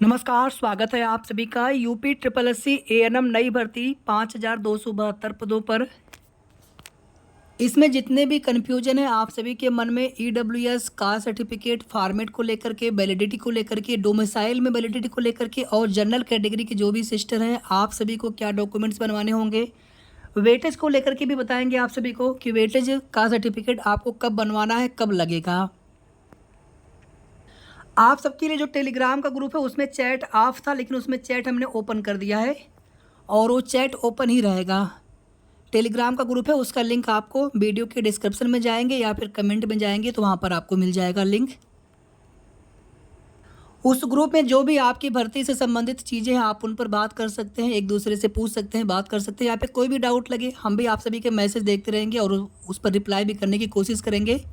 नमस्कार, स्वागत है आप सभी का। UP triple S C ANM नई भर्ती 5272 पदों पर। इसमें जितने भी कन्फ्यूजन है आप सभी के मन में ईडब्ल्यूएस कास्ट सर्टिफिकेट फॉर्मेट को लेकर के, वैलिडिटी को लेकर के, डोमिसाइल में वैलिडिटी को लेकर के और जनरल कैटेगरी के जो भी सिस्टर हैं आप सभी को क्या डॉक्यूमेंट्स बनवाने होंगे, वेटेज को लेकर के भी बताएंगे आप सभी को कि वेटेज का सर्टिफिकेट आपको कब बनवाना है, कब लगेगा। आप सबके लिए जो टेलीग्राम का ग्रुप है उसमें चैट ऑफ था, लेकिन उसमें चैट हमने ओपन कर दिया है और वो चैट ओपन ही रहेगा। टेलीग्राम का ग्रुप है, उसका लिंक आपको वीडियो के डिस्क्रिप्शन में जाएंगे या फिर कमेंट में जाएंगे तो वहाँ पर आपको मिल जाएगा लिंक। उस ग्रुप में जो भी आपकी भर्ती से संबंधित चीज़ें हैं आप उन पर बात कर सकते हैं, एक दूसरे से पूछ सकते हैं, बात कर सकते हैं। यहाँ पे कोई भी डाउट लगे हम भी आप सभी के मैसेज देखते रहेंगे और उस पर रिप्लाई भी करने की कोशिश करेंगे।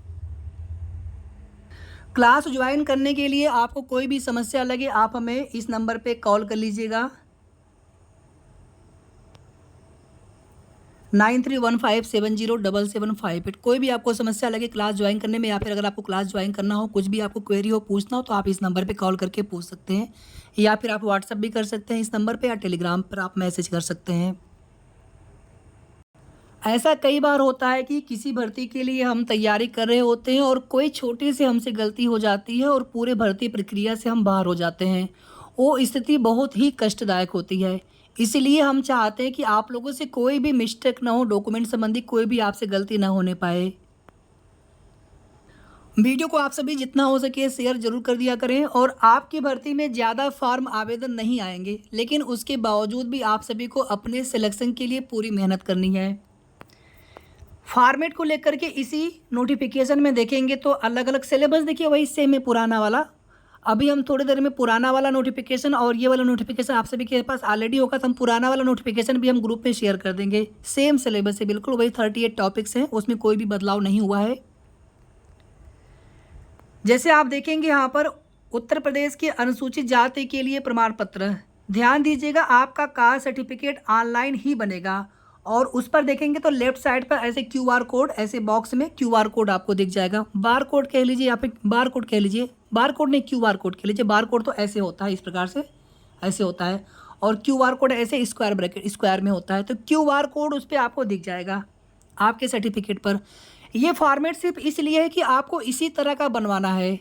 क्लास ज्वाइन करने के लिए आपको कोई भी समस्या लगे आप हमें इस नंबर पे कॉल कर लीजिएगा 9315707758। कोई भी आपको समस्या लगे क्लास ज्वाइन करने में या फिर अगर आपको क्लास ज्वाइन करना हो, कुछ भी आपको क्वेरी हो, पूछना हो तो आप इस नंबर पे कॉल करके पूछ सकते हैं या फिर आप व्हाट्सअप भी कर सकते हैं इस नंबर पे या टेलीग्राम पर आप मैसेज कर सकते हैं। ऐसा कई बार होता है कि किसी भर्ती के लिए हम तैयारी कर रहे होते हैं और कोई छोटी सी हमसे गलती हो जाती है और पूरे भर्ती प्रक्रिया से हम बाहर हो जाते हैं। वो स्थिति बहुत ही कष्टदायक होती है। इसलिए हम चाहते हैं कि आप लोगों से कोई भी मिस्टेक ना हो, डॉक्यूमेंट संबंधी कोई भी आपसे गलती ना होने पाए। वीडियो को आप सभी जितना हो सके शेयर जरूर कर दिया करें। और आपकी भर्ती में ज़्यादा फॉर्म आवेदन नहीं आएंगे, लेकिन उसके बावजूद भी आप सभी को अपने सिलेक्शन के लिए पूरी मेहनत करनी है। फॉर्मेट को लेकर के इसी नोटिफिकेशन में देखेंगे तो अलग अलग सिलेबस देखिए वही सेम है पुराना वाला। अभी हम थोड़ी देर में पुराना वाला नोटिफिकेशन और ये वाला नोटिफिकेशन आप सभी के पास ऑलरेडी होगा तो हम पुराना वाला नोटिफिकेशन भी हम ग्रुप में शेयर कर देंगे। सेम सिलेबस है, बिल्कुल वही 38 टॉपिक्स हैं, उसमें कोई भी बदलाव नहीं हुआ है। जैसे आप देखेंगे यहाँ पर उत्तर प्रदेश के अनुसूचित जाति के लिए प्रमाण पत्र, ध्यान दीजिएगा आपका कास्ट सर्टिफिकेट ऑनलाइन ही बनेगा और उस पर देखेंगे तो लेफ्ट साइड पर ऐसे क्यूआर कोड, ऐसे बॉक्स में क्यूआर कोड आपको दिख जाएगा। बार कोड कह लीजिए या फिर बार कोड कह लीजिए, बार कोड नहीं क्यूआर कोड कह लीजिए। बार कोड तो ऐसे होता है, इस प्रकार से ऐसे होता है और क्यूआर कोड ऐसे स्क्वायर ब्रैकेट स्क्वायर में होता है। तो क्यूआर कोड उस पर आपको दिख जाएगा आपके सर्टिफिकेट पर। ये फॉर्मेट सिर्फ इसलिए है कि आपको इसी तरह का बनवाना है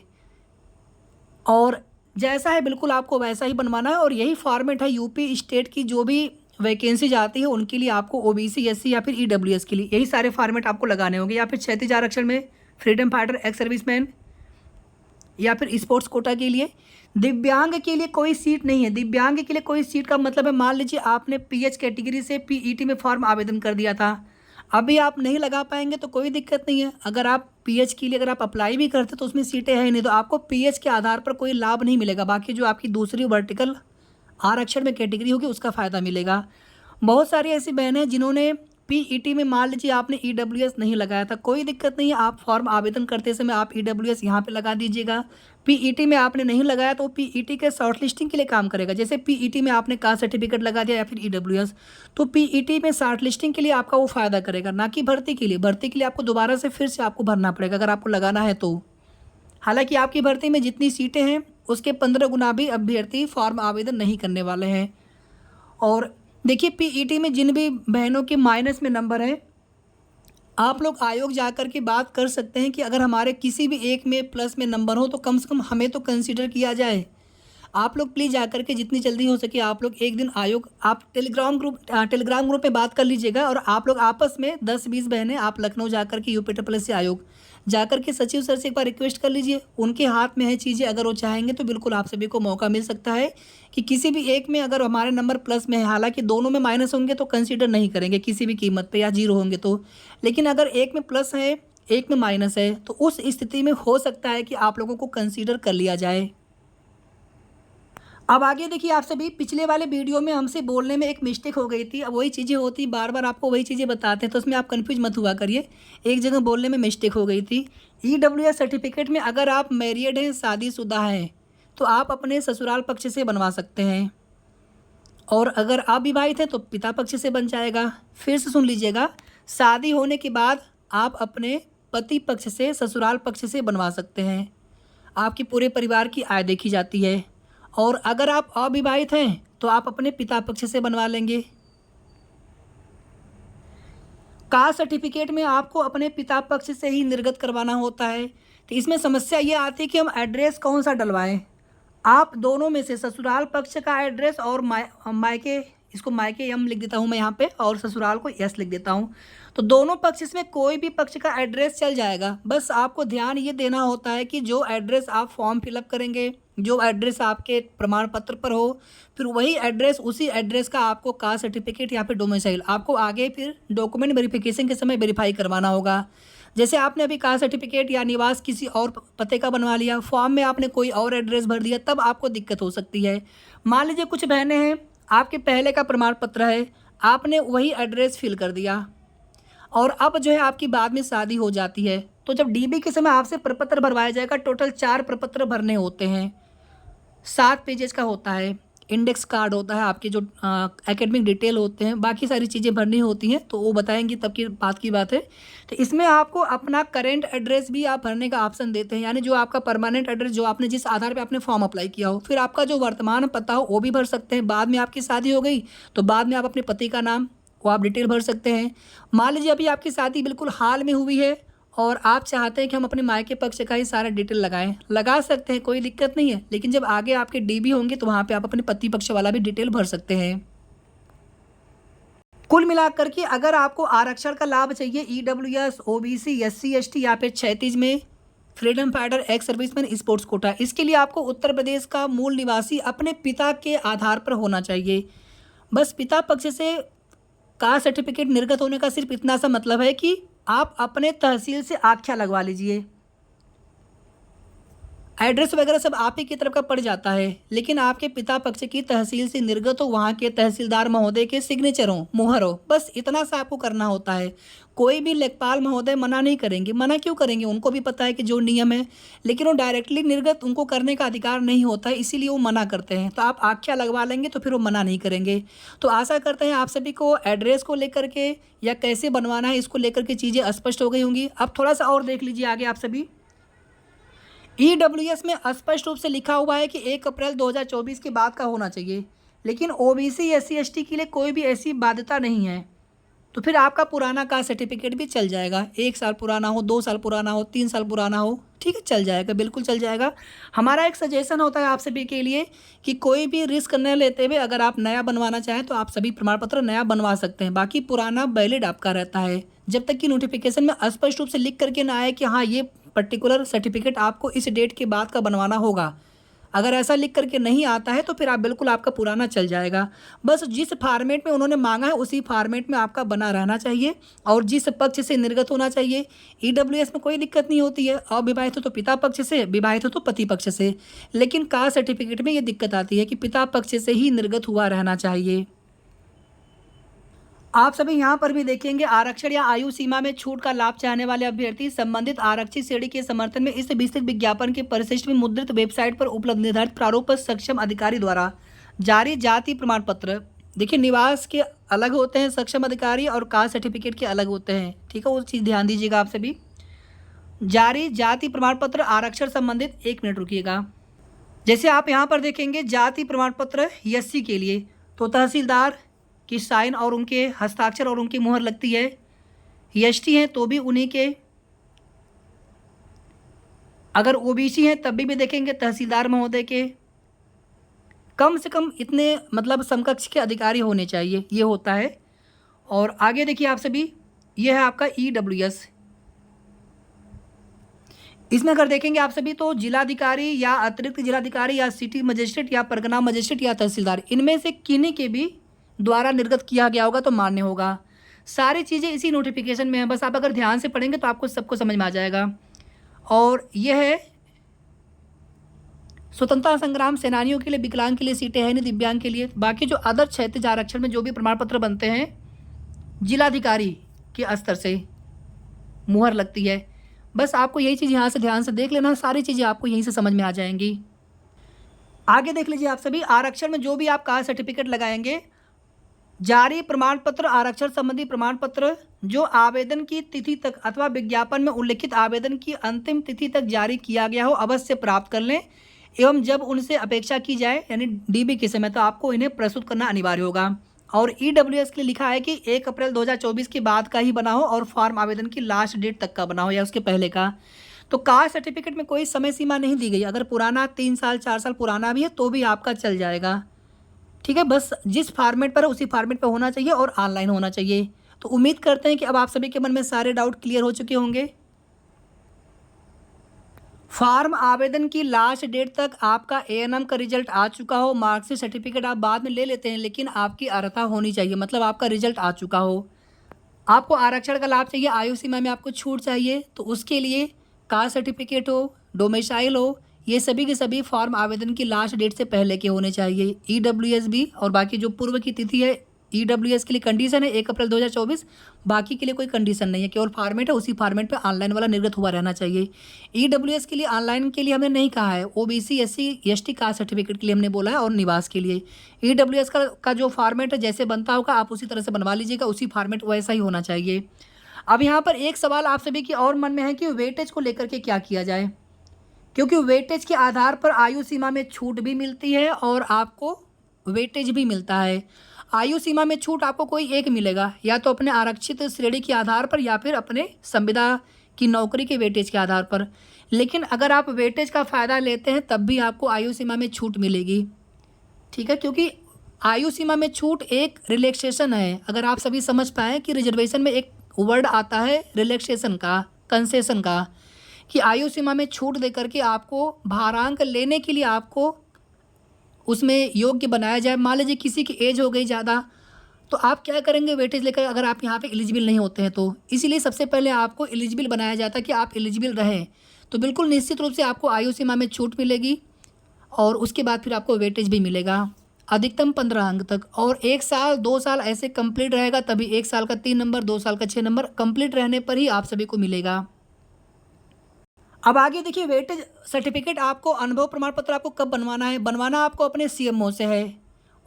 और जैसा है बिल्कुल आपको वैसा ही बनवाना है। और यही फॉर्मेट है यूपी स्टेट की जो भी वैकेंसी आती है उनके लिए, आपको ओबीसी, एससी या फिर ईडब्ल्यूएस के लिए यही सारे फॉर्मेट आपको लगाने होंगे। या फिर 36 आरक्षण में फ्रीडम फाइटर, एक्स सर्विसमैन या फिर स्पोर्ट्स कोटा के लिए। दिव्यांग के लिए कोई सीट नहीं है। दिव्यांग के लिए कोई सीट का मतलब है, मान लीजिए आपने पीएच कैटेगरी से पीईटी में फॉर्म आवेदन कर दिया था, अभी आप नहीं लगा पाएंगे तो कोई दिक्कत नहीं है। अगर आप पीएच के लिए अगर आप अप्लाई भी करते तो उसमें सीटें हैं नहीं तो आपको पीएच के आधार पर कोई लाभ नहीं मिलेगा। बाकी जो आपकी दूसरी वर्टिकल आरक्षण में कैटेगरी होगी उसका फ़ायदा मिलेगा। बहुत सारी ऐसी बहनें हैं जिन्होंने पीईटी में, मान लीजिए आपने ईडब्ल्यूएस नहीं लगाया था, कोई दिक्कत नहीं है, आप फॉर्म आवेदन करते समय आप ईडब्ल्यूएस यहाँ पे लगा दीजिएगा। पीईटी में आपने नहीं लगाया तो पीईटी के शॉर्ट लिस्टिंग के लिए काम करेगा। जैसे पीईटी में आपने कास्ट सर्टिफिकेट लगा दिया या फिर ईडब्ल्यूएस, तो पीईटी में शॉर्ट लिस्टिंग के लिए आपका वो फ़ायदा करेगा, ना कि भर्ती के लिए। भर्ती के लिए आपको दोबारा से फिर से आपको भरना पड़ेगा अगर आपको लगाना है तो। हालांकि आपकी भर्ती में जितनी सीटें हैं उसके 15 गुना भी अभ्यर्थी फॉर्म आवेदन नहीं करने वाले हैं। और देखिए पीईटी में जिन भी बहनों के माइनस में नंबर हैं, आप लोग आयोग जाकर के बात कर सकते हैं कि अगर हमारे किसी भी एक में प्लस में नंबर हो तो कम से कम हमें तो कंसीडर किया जाए। आप लोग प्लीज़ जाकर के जितनी जल्दी हो सके आप लोग एक दिन आयोग, आप टेलीग्राम ग्रुप पे बात कर लीजिएगा और आप लोग आपस में 10-20 बहनें आप लखनऊ जाकर के यूपी ट्रिपल एस सी आयोग जाकर के सचिव सर से एक बार रिक्वेस्ट कर लीजिए। उनके हाथ में है चीज़ें, अगर वो चाहेंगे तो बिल्कुल आप सभी को मौका मिल सकता है कि किसी भी एक में अगर हमारे नंबर प्लस में है, हालांकि दोनों में माइनस होंगे तो कंसीडर नहीं करेंगे किसी भी कीमत पे, या जीरो होंगे तो। लेकिन अगर एक में प्लस है एक में माइनस है तो उस स्थिति में हो सकता है कि आप लोगों को कंसीडर कर लिया जाए। अब आगे देखिए, आप सभी पिछले वाले वीडियो में हमसे बोलने में एक मिस्टेक हो गई थी। अब वही चीज़ें होती, बार बार आपको वही चीज़ें बताते हैं तो उसमें आप कंफ्यूज मत हुआ करिए। एक जगह बोलने में मिस्टेक हो गई थी। ईडब्ल्यूएस सर्टिफिकेट में अगर आप मैरिड हैं, शादीशुदा हैं, तो आप अपने ससुराल पक्ष से बनवा सकते हैं और अगर आप विवाहित हैं तो पिता पक्ष से बन जाएगा। फिर से सुन लीजिएगा, शादी होने के बाद आप अपने पति पक्ष से, ससुराल पक्ष से बनवा सकते हैं। आपके पूरे परिवार की आय देखी जाती है। और अगर आप अविवाहित हैं तो आप अपने पिता पक्ष से बनवा लेंगे। कास्ट सर्टिफिकेट में आपको अपने पिता पक्ष से ही निर्गत करवाना होता है। तो इसमें समस्या ये आती है कि हम एड्रेस कौन सा डलवाएं। आप दोनों में से ससुराल पक्ष का एड्रेस और मायके, इसको मायके एम लिख देता हूँ मैं यहाँ पे, और ससुराल को एस लिख देता हूँ। तो दोनों पक्ष इसमें कोई भी पक्ष का एड्रेस चल जाएगा। बस आपको ध्यान ये देना होता है कि जो एड्रेस आप फॉर्म फिलअप करेंगे, जो एड्रेस आपके प्रमाण पत्र पर हो, फिर वही एड्रेस, उसी एड्रेस का आपको कास्ट सर्टिफिकेट या फिर डोमिसाइल आपको आगे फिर डॉक्यूमेंट वेरिफिकेशन के समय वेरीफाई करवाना होगा। जैसे आपने अभी कास्ट सर्टिफिकेट या निवास किसी और पते का बनवा लिया, फॉर्म में आपने कोई और एड्रेस भर दिया, तब आपको दिक्कत हो सकती है। मान लीजिए कुछ बहनें हैं, आपके पहले का प्रमाण पत्र है, आपने वही एड्रेस फिल कर दिया और अब जो है आपकी बाद में शादी हो जाती है, तो जब डीबी के समय आपसे प्रपत्र भरवाया जाएगा, टोटल 4 प्रपत्र भरने होते हैं, 7 पेजेस का होता है, इंडेक्स कार्ड होता है, आपके जो एकेडमिक डिटेल होते हैं, बाकी सारी चीज़ें भरनी होती हैं, तो वो बताएंगी तब की बात है। तो इसमें आपको अपना करेंट एड्रेस भी आप भरने का ऑप्शन देते हैं, यानी जो आपका परमानेंट एड्रेस, जो आपने जिस आधार पे आपने फॉर्म अप्लाई किया हो, फिर आपका जो वर्तमान पता हो वो भी भर सकते हैं। बाद में आपकी शादी हो गई तो बाद में आप अपने पति का नाम वो आप डिटेल भर सकते हैं। मान लीजिए अभी आपकी शादी बिल्कुल हाल में हुई है और आप चाहते हैं कि हम अपने मायके पक्ष का ही सारा डिटेल लगाएं, लगा सकते हैं, कोई दिक्कत नहीं है। लेकिन जब आगे आपके डीबी होंगे तो वहाँ पे आप अपने पति पक्ष वाला भी डिटेल भर सकते हैं। कुल मिलाकर के अगर आपको आरक्षण का लाभ चाहिए, ईडब्ल्यूएस, ओबीसी, एससी, एसटी या फिर 36 में freedom fighter, ex serviceman, sports quota, इसके लिए आपको उत्तर प्रदेश का मूल निवासी अपने पिता के आधार पर होना चाहिए। बस पिता पक्ष से कास्ट सर्टिफिकेट निर्गत होने का सिर्फ इतना सा मतलब है कि आप अपने तहसील से आख्या लगवा लीजिए। एड्रेस वगैरह सब आप ही की तरफ का पड़ जाता है, लेकिन आपके पिता पक्ष की तहसील से निर्गत हो, वहाँ के तहसीलदार महोदय के सिग्नेचर हो, मुहर हो, बस इतना सा आपको करना होता है। कोई भी लेखपाल महोदय मना नहीं करेंगे। मना क्यों करेंगे, उनको भी पता है कि जो नियम है, लेकिन वो डायरेक्टली निर्गत उनको करने का अधिकार नहीं होता है, इसीलिए वो मना करते हैं। तो आप आख्या लगवा लेंगे तो फिर वो मना नहीं करेंगे। तो आशा करते हैं आप सभी को एड्रेस को लेकर के या कैसे बनवाना है इसको लेकर के चीज़ें स्पष्ट हो गई होंगी। अब थोड़ा सा और देख लीजिए आगे आप सभी। ईडब्ल्यूएस में स्पष्ट रूप से लिखा हुआ है कि 1 अप्रैल 2024 के बाद का होना चाहिए, लेकिन ओबीसी, एससी, एसटी के लिए कोई भी ऐसी बाध्यता नहीं है। तो फिर आपका पुराना कास्ट सर्टिफिकेट भी चल जाएगा। 1 साल पुराना हो, 2 साल पुराना हो, 3 साल पुराना हो, ठीक है, चल जाएगा, बिल्कुल चल जाएगा। हमारा एक सजेशन होता है आप सभी के लिए कि कोई भी रिस्क न लेते हुए अगर आप नया बनवाना चाहें तो आप सभी प्रमाण पत्र नया बनवा सकते हैं। बाकी पुराना वैलिड आपका रहता है जब तक कि नोटिफिकेशन में स्पष्ट रूप से लिख करके ना आए कि हाँ ये पर्टिकुलर सर्टिफिकेट आपको इस डेट के बाद का बनवाना होगा। अगर ऐसा लिख करके नहीं आता है तो फिर आप बिल्कुल आपका पुराना चल जाएगा। बस जिस फॉर्मेट में उन्होंने मांगा है उसी फॉर्मेट में आपका बना रहना चाहिए और जिस पक्ष से निर्गत होना चाहिए। ईडब्ल्यूएस में कोई दिक्कत नहीं होती है, अविवाहित हो तो पिता पक्ष से, विवाहित हो तो पति पक्ष से, लेकिन कास्ट सर्टिफिकेट में ये दिक्कत आती है कि पिता पक्ष से ही निर्गत हुआ रहना चाहिए। आप सभी यहाँ पर भी देखेंगे आरक्षण या आयु सीमा में छूट का लाभ चाहने वाले अभ्यर्थी संबंधित आरक्षित श्रेणी के समर्थन में इस विस्तृत विज्ञापन के परिशिष्ट में मुद्रित वेबसाइट पर उपलब्ध निर्धारित प्रारूप पर सक्षम अधिकारी द्वारा जारी जाति प्रमाण पत्र, देखिए निवास के अलग होते हैं सक्षम अधिकारी और कास्ट सर्टिफिकेट के अलग होते हैं, ठीक है, वो चीज़ ध्यान दीजिएगा आप सभी। जारी जाति प्रमाण पत्र आरक्षण संबंधित, 1 मिनट रुकिएगा। जैसे आप यहाँ पर देखेंगे जाति प्रमाण पत्र एससी के लिए तो तहसीलदार की साइन और उनके हस्ताक्षर और उनकी मुहर लगती है। एसटी हैं तो भी उन्हीं के, अगर ओबीसी हैं तब भी देखेंगे तहसीलदार महोदय के। कम से कम इतने मतलब समकक्ष के अधिकारी होने चाहिए, ये होता है। और आगे देखिए आप सभी, ये है आपका ईडब्ल्यूएस। इसमें अगर देखेंगे आप सभी तो जिलाधिकारी या अतिरिक्त जिलाधिकारी या सिटी मजिस्ट्रेट या परगना मजिस्ट्रेट या तहसीलदार, इनमें से किन्हीं के भी द्वारा निर्गत किया गया होगा तो मान्य होगा। सारी चीज़ें इसी नोटिफिकेशन में है, बस आप अगर ध्यान से पढ़ेंगे तो आपको सबको समझ में आ जाएगा। और यह है स्वतंत्रता संग्राम सेनानियों के लिए, विकलांग के लिए सीटें हैं नहीं, दिव्यांग के लिए। बाकी जो अदर क्षैतिज आरक्षण में जो भी प्रमाण पत्र बनते हैं जिलाधिकारी के स्तर से मुहर लगती है। बस आपको यही चीज़ यहाँ से ध्यान से देख लेना, सारी चीज़ें आपको यहीं से समझ में आ जाएंगी। आगे देख लीजिए आप सभी, आरक्षण में जो भी आप कास्ट सर्टिफिकेट लगाएंगे, जारी प्रमाण पत्र आरक्षण संबंधी प्रमाण पत्र जो आवेदन की तिथि तक अथवा विज्ञापन में उल्लिखित आवेदन की अंतिम तिथि तक जारी किया गया हो अवश्य प्राप्त कर लें। एवं जब उनसे अपेक्षा की जाए यानी डीबी के समय तो आपको इन्हें प्रस्तुत करना अनिवार्य होगा। और ईडब्ल्यूएस के लिए लिखा है कि 1 अप्रैल 2024 के बाद का ही बना हो और फॉर्म आवेदन की लास्ट डेट तक का बना हो या उसके पहले का। तो कास्ट सर्टिफिकेट में कोई समय सीमा नहीं दी गई, अगर पुराना 3 साल 4 साल पुराना भी है तो भी आपका चल जाएगा। ठीक है, बस जिस फॉर्मेट पर है उसी फॉर्मेट पर होना चाहिए और ऑनलाइन होना चाहिए। तो उम्मीद करते हैं कि अब आप सभी के मन में सारे डाउट क्लियर हो चुके होंगे। फॉर्म आवेदन की लास्ट डेट तक आपका एएनएम का रिजल्ट आ चुका हो, मार्कशीट सर्टिफिकेट आप बाद में ले लेते हैं, लेकिन आपकी अर्हता होनी चाहिए, मतलब आपका रिजल्ट आ चुका हो। आपको आरक्षण का लाभ चाहिए, आयु सीमा में आपको छूट चाहिए, तो उसके लिए कास्ट सर्टिफिकेट हो, डोमिसाइल हो, ये सभी के सभी फॉर्म आवेदन की लास्ट डेट से पहले के होने चाहिए। ईडब्ल्यूएस भी और बाकी जो पूर्व की तिथि है ईडब्ल्यूएस के लिए कंडीशन है 1 अप्रैल 2024, बाकी के लिए कोई कंडीशन नहीं है, केवल फॉर्मेट है, उसी फॉर्मेट पे ऑनलाइन वाला निर्गत हुआ रहना चाहिए। ईडब्ल्यूएस के लिए ऑनलाइन के लिए हमने नहीं कहा है, OBC SC ST caste certificate के लिए हमने बोला है और निवास के लिए। ईडब्ल्यूएस का जो फॉर्मेट है जैसे बनता होगा आप उसी तरह से बनवा लीजिएगा, उसी फॉर्मेट वैसा ही होना चाहिए। अब यहाँ पर एक सवाल आप सभी की और मन में है कि वेटेज को लेकर के क्या किया जाए, क्योंकि वेटेज के आधार पर आयु सीमा में छूट भी मिलती है और आपको वेटेज भी मिलता है। आयु सीमा में छूट आपको कोई एक मिलेगा, या तो अपने आरक्षित श्रेणी के आधार पर या फिर अपने संविदा की नौकरी के वेटेज के आधार पर। लेकिन अगर आप वेटेज का फ़ायदा लेते हैं तब भी आपको आयु सीमा में छूट मिलेगी। ठीक है, क्योंकि आयु सीमा में छूट एक रिलैक्सेशन है। अगर आप सभी समझ पाएँ कि रिजर्वेशन में एक वर्ड आता है रिलैक्सेशन का, कंसेशन का, कि आयु सीमा में छूट दे करके आपको भारांक लेने के लिए आपको उसमें योग्य बनाया जाए। मान लीजिए किसी की एज हो गई ज़्यादा, तो आप क्या करेंगे वेटेज लेकर, अगर आप यहाँ पे एलिजिबल नहीं होते हैं तो। इसीलिए सबसे पहले आपको एलिजिबल बनाया जाता है कि आप एलिजिबल रहें, तो बिल्कुल निश्चित रूप से आपको आयु सीमा में छूट मिलेगी और उसके बाद फिर आपको वेटेज भी मिलेगा अधिकतम 15 अंक तक। और 1 साल 2 साल ऐसे कंप्लीट रहेगा तभी 1 साल का 3 नंबर, 2 साल का 6 नंबर कंप्लीट रहने पर ही आप सभी को मिलेगा। अब आगे देखिए, वेटेज सर्टिफिकेट आपको अनुभव प्रमाण पत्र आपको कब बनवाना है, बनवाना आपको अपने सीएमओ से है।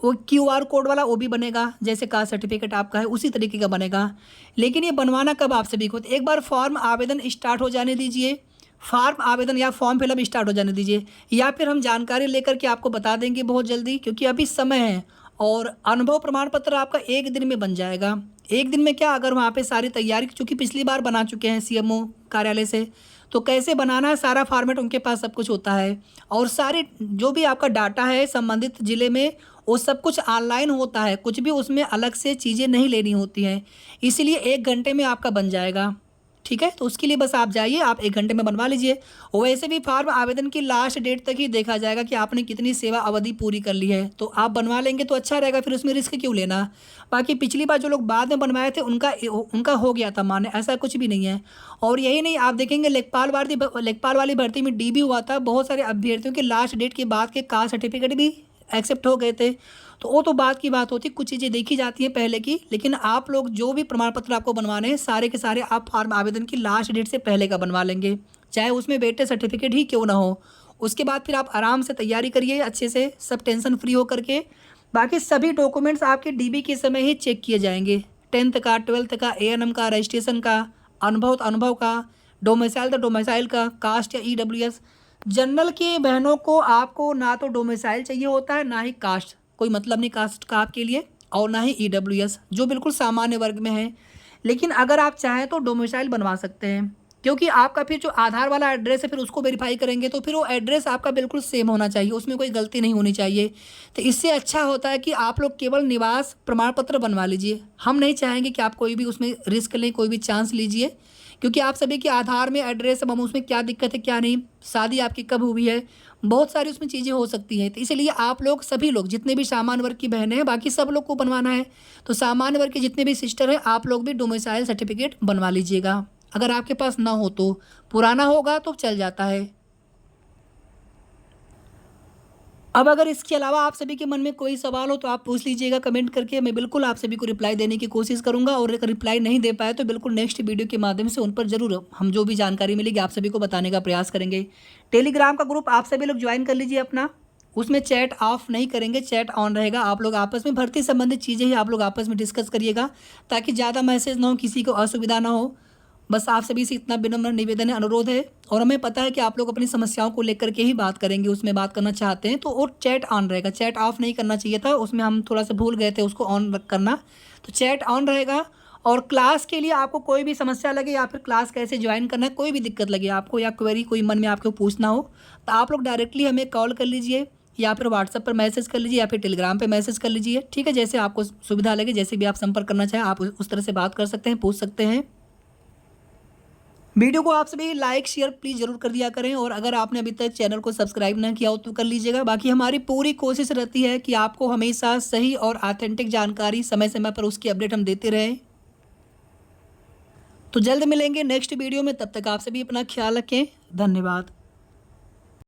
वो क्यूआर कोड वाला वो भी बनेगा, जैसे कास्ट सर्टिफिकेट आपका है उसी तरीके का बनेगा। लेकिन ये बनवाना कब आप सभी को, एक बार फॉर्म आवेदन स्टार्ट हो जाने दीजिए, फॉर्म आवेदन या फॉर्म फिलअप स्टार्ट हो जाने दीजिए, या फिर हम जानकारी लेकर के आपको बता देंगे बहुत जल्दी, क्योंकि अभी समय है। और अनुभव प्रमाण पत्र आपका 1 दिन में बन जाएगा। 1 दिन में क्या, अगर वहाँ पे सारी तैयारी, चूँकि पिछली बार बना चुके हैं सीएमओ कार्यालय से, तो कैसे बनाना है सारा फॉर्मेट उनके पास सब कुछ होता है। और सारे जो भी आपका डाटा है संबंधित ज़िले में वो सब कुछ ऑनलाइन होता है, कुछ भी उसमें अलग से चीज़ें नहीं लेनी होती हैं, इसलिए 1 घंटे में आपका बन जाएगा। ठीक है, तो उसके लिए बस आप जाइए, आप 1 घंटे में बनवा लीजिए। और वैसे भी फॉर्म आवेदन की लास्ट डेट तक ही देखा जाएगा कि आपने कितनी सेवा अवधि पूरी कर ली है, तो आप बनवा लेंगे तो अच्छा रहेगा, फिर उसमें रिस्क क्यों लेना। बाकी पिछली बार जो लोग बाद में बनवाए थे उनका हो गया था मान्य, ऐसा कुछ भी नहीं है। और यही नहीं, आप देखेंगे लेखपाल वाली भर्ती में डीबी हुआ था, बहुत सारे अभ्यर्थियों के लास्ट डेट के बाद के कास्ट सर्टिफिकेट भी एक्सेप्ट हो गए थे, तो वो तो बाद की बात होती, कुछ चीज़ें देखी जाती हैं पहले की। लेकिन आप लोग जो भी प्रमाण पत्र आपको बनवाने हैं सारे के सारे आप फॉर्म आवेदन की लास्ट डेट से पहले का बनवा लेंगे, चाहे उसमें वेटेज सर्टिफिकेट ही क्यों ना हो। उसके बाद फिर आप आराम से तैयारी करिए अच्छे से, सब टेंशन फ्री हो करके। बाकी सभी डॉक्यूमेंट्स आपके डीबी के समय ही चेक किए जाएंगे, 10th का, 12th का, एएनएम का, रजिस्ट्रेशन का, अनुभव का, डोमिसाइल तो डोमिसाइल का, कास्ट या ईडब्ल्यूएस। जनरल के बहनों को आपको ना तो डोमिसाइल चाहिए होता है ना ही कास्ट, कोई मतलब नहीं कास्ट का आपके लिए, और ना ही ईडब्ल्यूएस जो बिल्कुल सामान्य वर्ग में है। लेकिन अगर आप चाहें तो डोमिसाइल बनवा सकते हैं, क्योंकि आपका फिर जो आधार वाला एड्रेस है फिर उसको वेरीफाई करेंगे तो फिर वो एड्रेस आपका बिल्कुल सेम होना चाहिए, उसमें कोई गलती नहीं होनी चाहिए। तो इससे अच्छा होता है कि आप लोग केवल निवास प्रमाण पत्र बनवा लीजिए। हम नहीं चाहेंगे कि आप कोई भी उसमें रिस्क लें, कोई भी चांस लीजिए, क्योंकि आप सभी के आधार में एड्रेस, अब हम उसमें क्या दिक्कत है क्या नहीं, शादी आपकी कब हुई है, बहुत सारी उसमें चीज़ें हो सकती हैं। तो इसलिए आप लोग सभी लोग जितने भी सामान्य वर्ग की बहनें हैं, बाकी सब लोग को बनवाना है, तो सामान्य वर्ग के जितने भी सिस्टर हैं आप लोग भी डोमिसाइल सर्टिफिकेट बनवा लीजिएगा। अगर आपके पास ना हो तो, पुराना होगा तो चल जाता है। अब अगर इसके अलावा आप सभी के मन में कोई सवाल हो तो आप पूछ लीजिएगा कमेंट करके, मैं बिल्कुल आप सभी को रिप्लाई देने की कोशिश करूंगा। और अगर रिप्लाई नहीं दे पाए तो बिल्कुल नेक्स्ट वीडियो के माध्यम से उन पर जरूर हम जो भी जानकारी मिलेगी आप सभी को बताने का प्रयास करेंगे। टेलीग्राम का ग्रुप आप सभी लोग ज्वाइन कर लीजिए अपना, उसमें चैट ऑफ नहीं करेंगे, चैट ऑन रहेगा। आप लोग आपस में भर्ती संबंधित चीज़ें ही आप लोग आपस में डिस्कस करिएगा, ताकि ज़्यादा मैसेज ना हो, किसी को असुविधा ना हो। बस आप सभी से इतना विनम्र निवेदन है, अनुरोध है। और हमें पता है कि आप लोग अपनी समस्याओं को लेकर के ही बात करेंगे, उसमें बात करना चाहते हैं, तो और चैट ऑन रहेगा। चैट ऑफ नहीं करना चाहिए था, उसमें हम थोड़ा सा भूल गए थे उसको ऑन करना। तो चैट ऑन रहेगा। और क्लास के लिए आपको कोई भी समस्या लगे या फिर क्लास कैसे ज्वाइन करना है, कोई भी दिक्कत लगे आपको या क्वेरी कोई मन में आपको पूछना हो, तो आप लोग डायरेक्टली हमें कॉल कर लीजिए या फिर व्हाट्सएप पर मैसेज कर लीजिए या फिर टेलीग्राम पे मैसेज कर लीजिए। ठीक है, जैसे आपको सुविधा लगे, जैसे भी आप संपर्क करना चाहें आप उस तरह से बात कर सकते हैं, पूछ सकते हैं। वीडियो को आप सभी लाइक शेयर प्लीज़ ज़रूर कर दिया करें। और अगर आपने अभी तक चैनल को सब्सक्राइब ना किया हो तो कर लीजिएगा। बाकी हमारी पूरी कोशिश रहती है कि आपको हमेशा सही और ऑथेंटिक जानकारी समय समय पर उसकी अपडेट हम देते रहें। तो जल्द मिलेंगे नेक्स्ट वीडियो में, तब तक आप सभी अपना ख्याल रखें। धन्यवाद।